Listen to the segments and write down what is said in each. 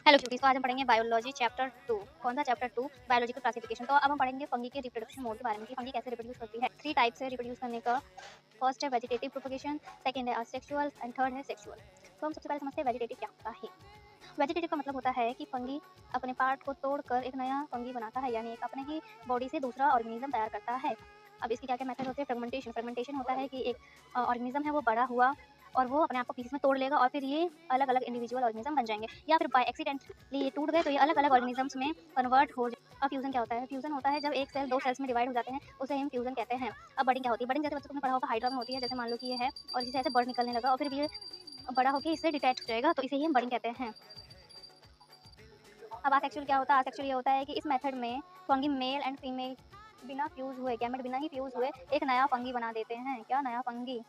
Hello cuties. तो आज हम पढ़ेंगे बायोलॉजी चैप्टर 2। कौन सा चैप्टर 2? Biological classification. तो अब हम पढ़ेंगे फंगी के रिप्रोडक्शन मोड के बारे में कि फंगी कैसे रिप्रोड्यूस करती है। 3 टाइप्स है रिप्रोड्यूस करने का। फर्स्ट है वेजिटेटिव प्रोपगेशन, सेकंड है असेक्सुअल एंड थर्ड है सेक्सुअल। तो हम सबसे पहले समझते हैं वेजिटेटिव क्या होता है। वेजिटेटिव का मतलब होता है कि फंगी अपने पार्ट को तोड़कर एक नया फंगी बनाता है, यानी एक अपने ही बॉडी से दूसरा ऑर्गेनिज्म तैयार करता है। अब इसकी क्या क्या मेथड होते हैं? फ्रेगमेंटेशन। फ्रेगमेंटेशन होता है कि एक ऑर्गेनिज्म है वो बड़ा हुआ और वो अपने आप को पीसेस में तोड़ लेगा और फिर ये अलग अलग इंडिविजुअल ऑर्गेनिज्म बन जाएंगे, या फिर बाय एक्सीडेंटली ये टूट गए तो ये अलग अलग ऑर्गेनिजम्स में कन्वर्ट हो जाए। अब फ्यूजन क्या होता है? फ्यूजन होता है जब एक सेल 2 सेल्स में डिवाइड हो जाते हैं, उसे हम फ्यूजन कहते हैं। अब बडिंग क्या होती है? बडिंग जैसे बच्चों को पढ़ा होगा हाइड्रा में होती है। जैसे मान लो कि ये है और इसी से बर्ड निकलने लगा और फिर ये बड़ा होकर इससे डिटैच हो जाएगा, तो इसे ही हम बडिंग कहते हैं। अब आसेक्सुअल क्या होता है? आसेक्सुअल ये होता है कि इस मेथड में फंगी मेल एंड फीमेल बिना फ्यूज हुए, गैमेट बिना ही फ्यूज हुए एक नया फंगी बना देते हैं। क्या? नया फंगी।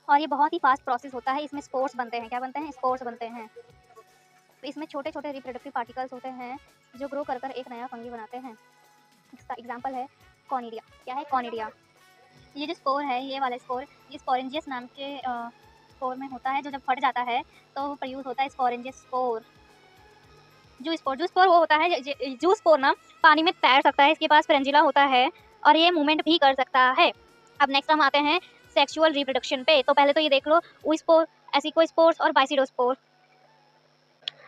और ये बहुत ही फास्ट प्रोसेस होता है। इसमें स्पोर्स बनते हैं। क्या बनते हैं? स्पोर्स बनते हैं। तो इसमें छोटे छोटे रिप्रोडक्टिव पार्टिकल्स होते हैं जो ग्रो कर कर एक नया फंगी बनाते हैं। इसका एग्जाम्पल है कॉनिडिया। क्या है? कॉनिडिया। ये जो स्पोर है, ये वाला स्पोर, ये स्पोरेंजियस नाम के स्पोर में होता है, जो जब फट जाता है तो प्रयूस होता है स्पोरेंजियस स्पोर। जो स्पोर वो होता है जो स्पोर ना पानी में तैर सकता है, इसके पास फ्रेंजिला होता है और ये मूवमेंट भी कर सकता है। अब नेक्स्ट हम आते हैं सेक्सुअल रिप्रोडक्शन पे। तो पहले तो ये देख लो, ओस्पोर, एसिकोस्पोर्स और बाइसिडोस्पोर।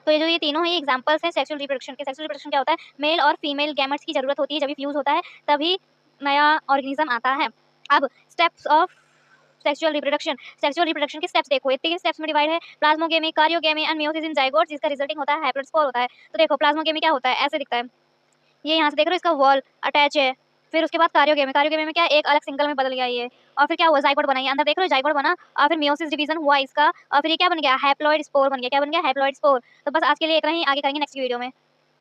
तो ये जो ये तीनों ही एग्जांपल्स हैं सेक्सुअल रिप्रोडक्शन के। सेक्सुअल रिप्रोडक्शन क्या होता है? मेल और फीमेल गैमेट्स की जरूरत होती है, जब भी फ्यूज होता है तभी नया ऑर्गेनिज्म आता है। अब स्टेप्स ऑफ सेक्सुअल रिप्रोडक्शन के स्टेप्स देखो, ये 3 स्टेप्स में डिवाइड है। Plasmogamy, karyogamy and meiosis in zygote, जिसका रिजल्टिंग होता है हैप्लोस्पोर होता है। तो देखो प्लाज्मोगेमी क्या होता है? ऐसे दिखता है, ये यहाँ से देख रहे हो, इसका वॉल अटैच है। फिर उसके बाद कार्योगेमी में क्या एक अलग सिंगल में बदल गया ये, और फिर क्या हुआ? जाइगोट बना, ये अंदर देख रहे हो जाइगोट बना, और फिर मियोसिस डिवीजन हुआ इसका, और फिर ये क्या बन गया? हैप्लॉइड स्पोर बन गया। क्या बन गया? Haploid spore. तो बस आज के लिए इतना ही, आगे करेंगे नेक्स्ट वीडियो में।